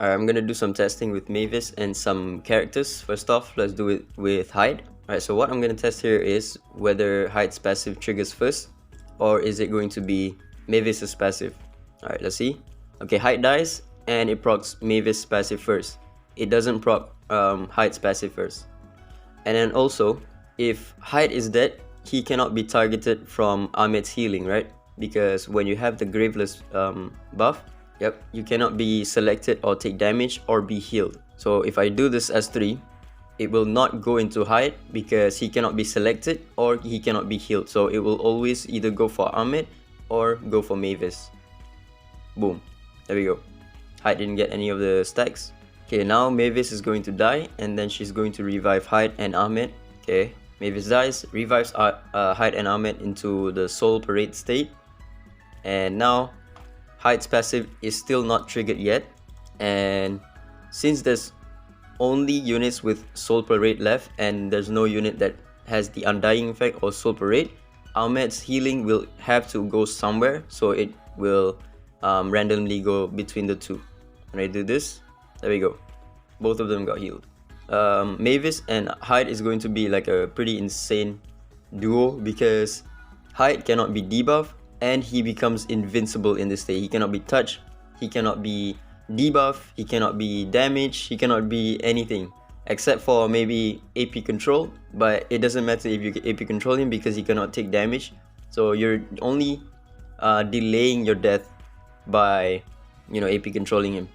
Alright, I'm gonna do some testing with Mavis and some characters. First off, let's do it with Hyde. Alright, so what I'm gonna test here is whether Hyde's passive triggers first, or is it going to be Mavis's passive. Alright, let's see. Okay, Hyde dies, and it procs Mavis' passive first. It doesn't proc Hyde's passive first. And then also, if Hyde is dead, he cannot be targeted from Ahmed's healing, right? Because when you have the Graveless buff, yep, you cannot be selected or take damage or be healed. So if I do this S3, it will not go into Hyde because he cannot be selected or he cannot be healed. So it will always either go for Ahmed or go for Mavis. Boom. There we go. Hyde didn't get any of the stacks. Okay, now Mavis is going to die and then she's going to revive Hyde and Ahmed. Okay, Mavis dies, revives Hyde and Ahmed into the Soul Parade state. And now Hyde's passive is still not triggered yet, and since there's only units with Soul Parade left and there's no unit that has the Undying effect or Soul Parade, Ahmed's healing will have to go somewhere, so it will randomly go between the two. When I do this, there we go, both of them got healed. Mavis and Hyde is going to be like a pretty insane duo because Hyde cannot be debuffed and he becomes invincible in this state. He cannot be touched, he cannot be debuffed, he cannot be damaged, he cannot be anything except for maybe AP control, but it doesn't matter if you AP control him because he cannot take damage. So you're only delaying your death by, you know, AP controlling him.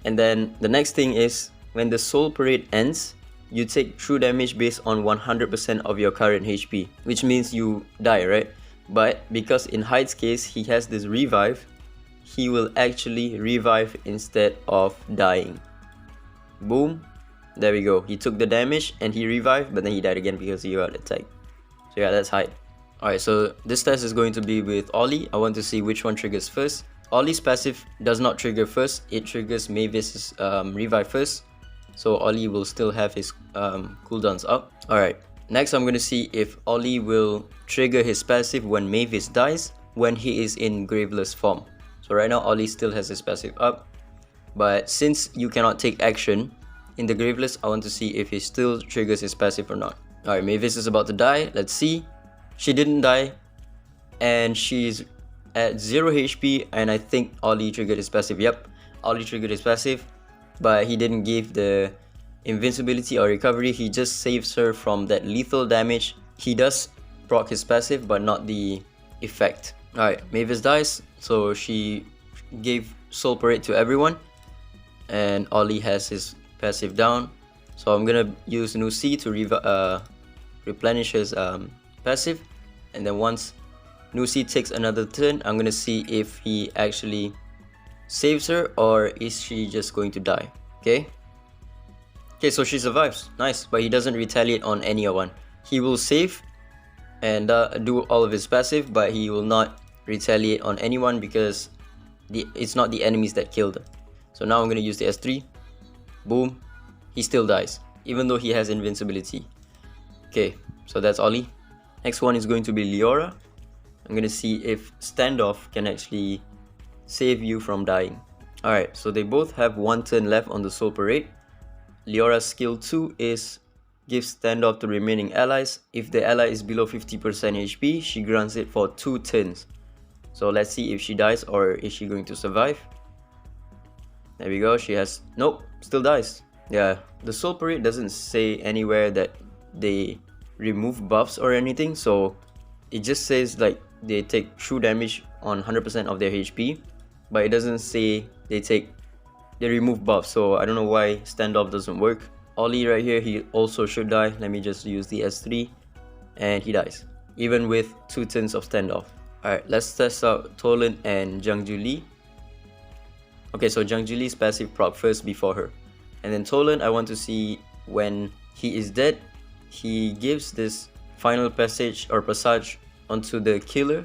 And then the next thing is when the Soul Parade ends, you take true damage based on 100% of your current HP, which means you die, right? But because in Hyde's case, he has this revive, he will actually revive instead of dying. Boom. There we go. He took the damage and he revived, but then he died again because he got attacked. So yeah, that's Hyde. Alright, so this test is going to be with Ollie. I want to see which one triggers first. Ollie's passive does not trigger first. It triggers Mavis's revive first. So Ollie will still have his cooldowns up. Alright. Next, I'm going to see if Ollie will trigger his passive when Mavis dies when he is in Graveless form. So right now, Ollie still has his passive up. But since you cannot take action in the Graveless, I want to see if he still triggers his passive or not. Alright, Mavis is about to die. Let's see. She didn't die. And she's at 0 HP. And I think Ollie triggered his passive. Yep, Ollie triggered his passive. But he didn't give the invincibility or recovery. He just saves her from that lethal damage. He does proc his passive but not the effect. Alright, Mavis dies, so she gave Soul Parade to everyone and Ollie has his passive down. So I'm gonna use Nuxi to replenish his passive, and then once Nuxi takes another turn, I'm gonna see if he actually saves her or is she just going to die. Okay, so she survives. Nice, but he doesn't retaliate on anyone. He will save and do all of his passive, but he will not retaliate on anyone because it's not the enemies that killed him. So now I'm going to use the S3. Boom. He still dies, even though he has invincibility. Okay, so that's Ollie. Next one is going to be Leora. I'm going to see if Standoff can actually save you from dying. Alright, so they both have 1 turn left on the Soul Parade. Leora's skill 2 is give standoff to remaining allies. If the ally is below 50% HP, she grants it for 2 turns. So let's see if she dies or is she going to survive. There we go, she has... Nope, still dies. Yeah, the Soul Parade doesn't say anywhere that they remove buffs or anything. So it just says like they take true damage on 100% of their HP. But it doesn't say they remove buffs, so I don't know why standoff doesn't work. Ollie right here, he also should die. Let me just use the S3 and he dies, even with 2 turns of standoff. Alright, let's test out Toland and Jiuli. Okay, so Jiuli's passive proc first before her. And then Toland, I want to see when he is dead, he gives this final passage onto the killer,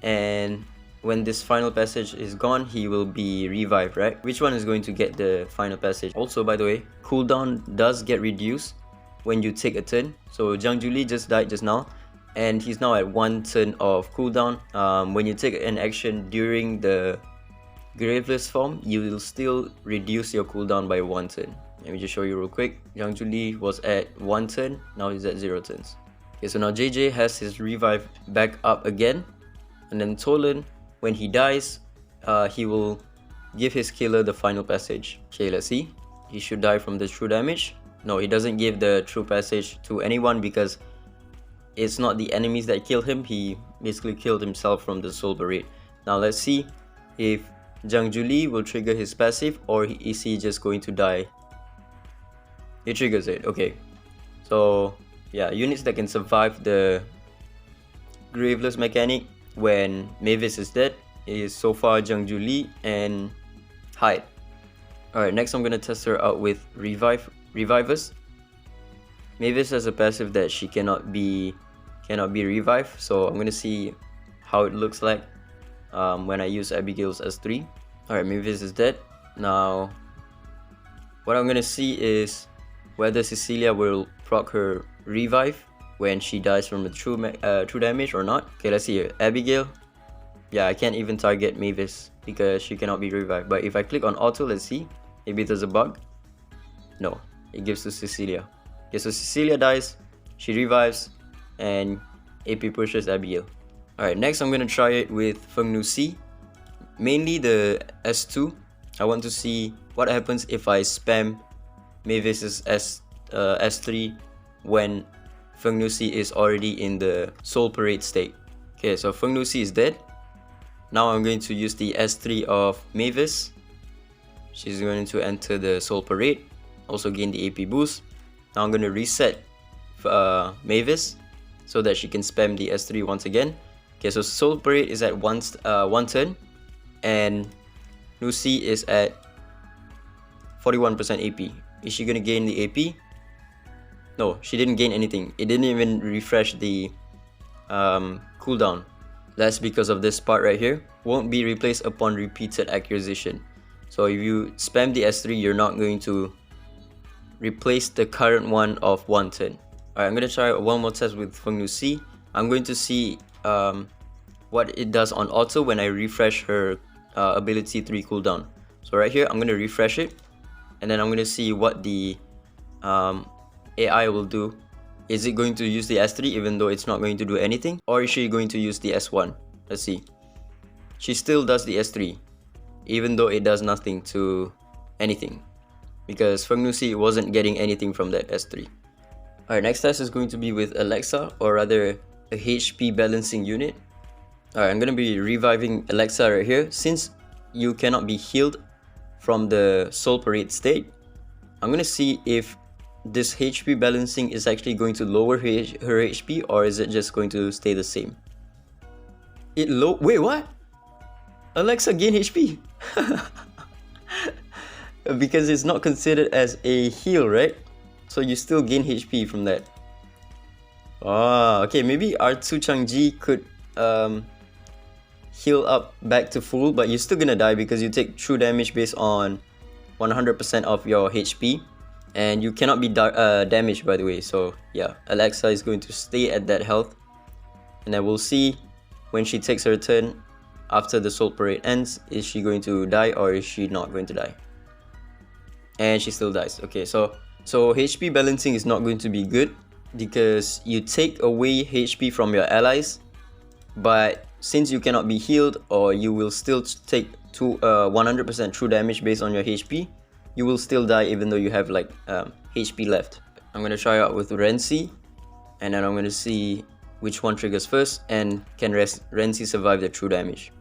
and when this final passage is gone, he will be revived, right? Which one is going to get the final passage? Also, by the way, cooldown does get reduced when you take a turn. So Jiuli just died just now, and he's now at 1 turn of cooldown. When you take an action during the Graveless form, you will still reduce your cooldown by 1 turn. Let me just show you real quick. Jiuli was at 1 turn, now he's at 0 turns. Okay, so now JJ has his revive back up again. And then Toland, when he dies, he will give his killer the final passage. Okay, let's see. He should die from the true damage. No, he doesn't give the true passage to anyone because it's not the enemies that killed him. He basically killed himself from the soul parade. Now let's see if Jiuli will trigger his passive, or is he just going to die? He triggers it. Okay, so yeah, units that can survive the Graveless mechanic when Mavis is dead is so far Jiuli and Hyde. Alright, next I'm gonna test her out with revivers. Mavis has a passive that she cannot be revived, so I'm gonna see how it looks like when I use Abigail's S3. Alright, Mavis is dead. Now what I'm gonna see is whether Cecilia will proc her revive when she dies from a true damage or not. Okay, let's see here. Abigail. Yeah, I can't even target Mavis because she cannot be revived. But if I click on auto, let's see. Maybe there's a bug. No, it gives to Cecilia. Okay, so Cecilia dies, she revives, and AP pushes Abigail. Alright, next I'm gonna try it with Nuxi. Mainly the S2. I want to see what happens if I spam Mavis's S3 when Nuxi is already in the soul parade state. Okay, so Nuxi is dead. Now I'm going to use the S3 of Mavis. She's going to enter the soul parade, also gain the AP boost. Now I'm going to reset Mavis so that she can spam the S3 once again. Okay, so soul parade is at one turn, and Nuxi is at 41% AP. Is she going to gain the AP? No, she didn't gain anything. It didn't even refresh the cooldown. That's because of this part right here. Won't be replaced upon repeated acquisition. So if you spam the S3, you're not going to replace the current one of 1 turn. Alright, I'm going to try one more test with Nuxi. I'm going to see what it does on auto when I refresh her ability 3 cooldown. So right here, I'm going to refresh it. And then I'm going to see what the AI will do. Is it going to use the S3 even though it's not going to do anything? Or is she going to use the S1? Let's see. She still does the S3 even though it does nothing to anything, because Nuxi wasn't getting anything from that S3. Alright, next test is going to be with Alexa, or rather a HP balancing unit. Alright, I'm going to be reviving Alexa right here. Since you cannot be healed from the soul parade state, I'm going to see if this HP balancing is actually going to lower her HP, or is it just going to stay the same? Wait, what? Alexa gain HP? Because it's not considered as a heal, right? So you still gain HP from that. Ah, okay, maybe R2 Changji could heal up back to full, but you're still gonna die because you take true damage based on 100% of your HP. And you cannot be damaged, by the way. So yeah, Alexa is going to stay at that health. And then we'll see when she takes her turn after the soul parade ends. Is she going to die or is she not going to die? And she still dies. Okay, so HP balancing is not going to be good because you take away HP from your allies, but since you cannot be healed, or you will still take 100% true damage based on your HP, you will still die even though you have like HP left. I'm gonna try out with Ren Si, and then I'm gonna see which one triggers first, and can Ren Si survive the true damage.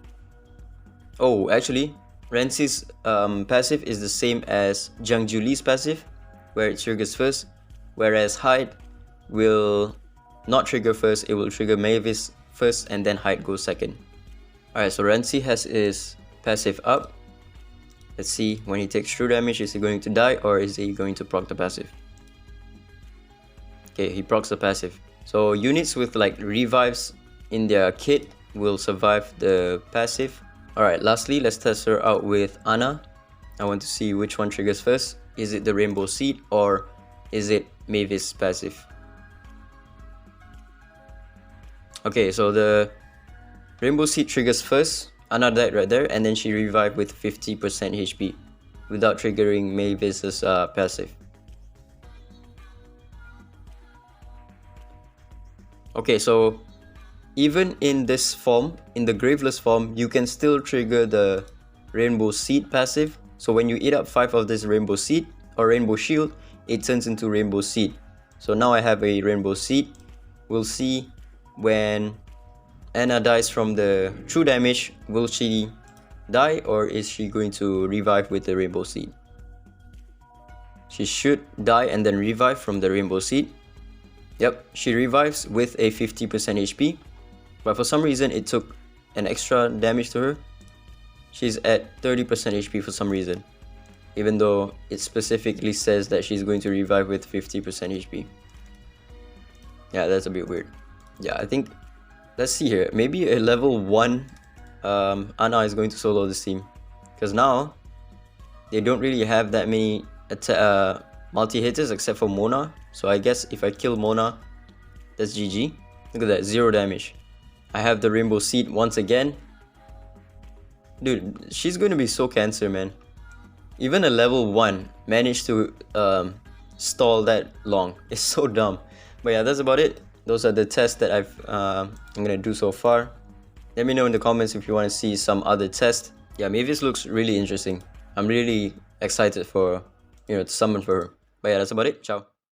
Oh, actually, Ren Si's passive is the same as Jiuli's passive, where it triggers first, whereas Hyde will not trigger first, it will trigger Mavis first, and then Hyde goes second. Alright, so Ren Si has his passive up. Let's see, when he takes true damage, is he going to die or is he going to proc the passive? Okay, he procs the passive. So units with like revives in their kit will survive the passive. Alright, lastly, let's test her out with Ana. I want to see which one triggers first. Is it the Rainbow Seed or is it Mavis passive? Okay, so the Rainbow Seed triggers first, Ana died right there, and then she revived with 50% HP without triggering Mavis's passive. Okay, so even in this form, in the Graveless form, you can still trigger the Rainbow Seed passive. So when you eat up 5 of this Rainbow Seed or Rainbow Shield, it turns into Rainbow Seed. So now I have a Rainbow Seed. We'll see when Ana dies from the true damage, will she die or is she going to revive with the Rainbow Seed? She should die and then revive from the Rainbow Seed. Yep, she revives with a 50% HP, but for some reason it took an extra damage to her. She's at 30% HP for some reason, even though it specifically says that she's going to revive with 50% HP. Yeah, that's a bit weird. Yeah, I think, let's see here, maybe a level 1 Ana is going to solo this team, because now they don't really have that many multi-hitters except for Mona. So I guess if I kill Mona, that's GG. Look at that, 0 damage. I have the Rainbow Seed once again. Dude, she's going to be so cancer, man. Even a level 1 managed to stall that long. It's so dumb. But yeah, that's about it. Those are the tests that I'm gonna do so far. Let me know in the comments if you want to see some other tests. Yeah, Mavis looks really interesting. I'm really excited for, to summon for her. But yeah, that's about it. Ciao.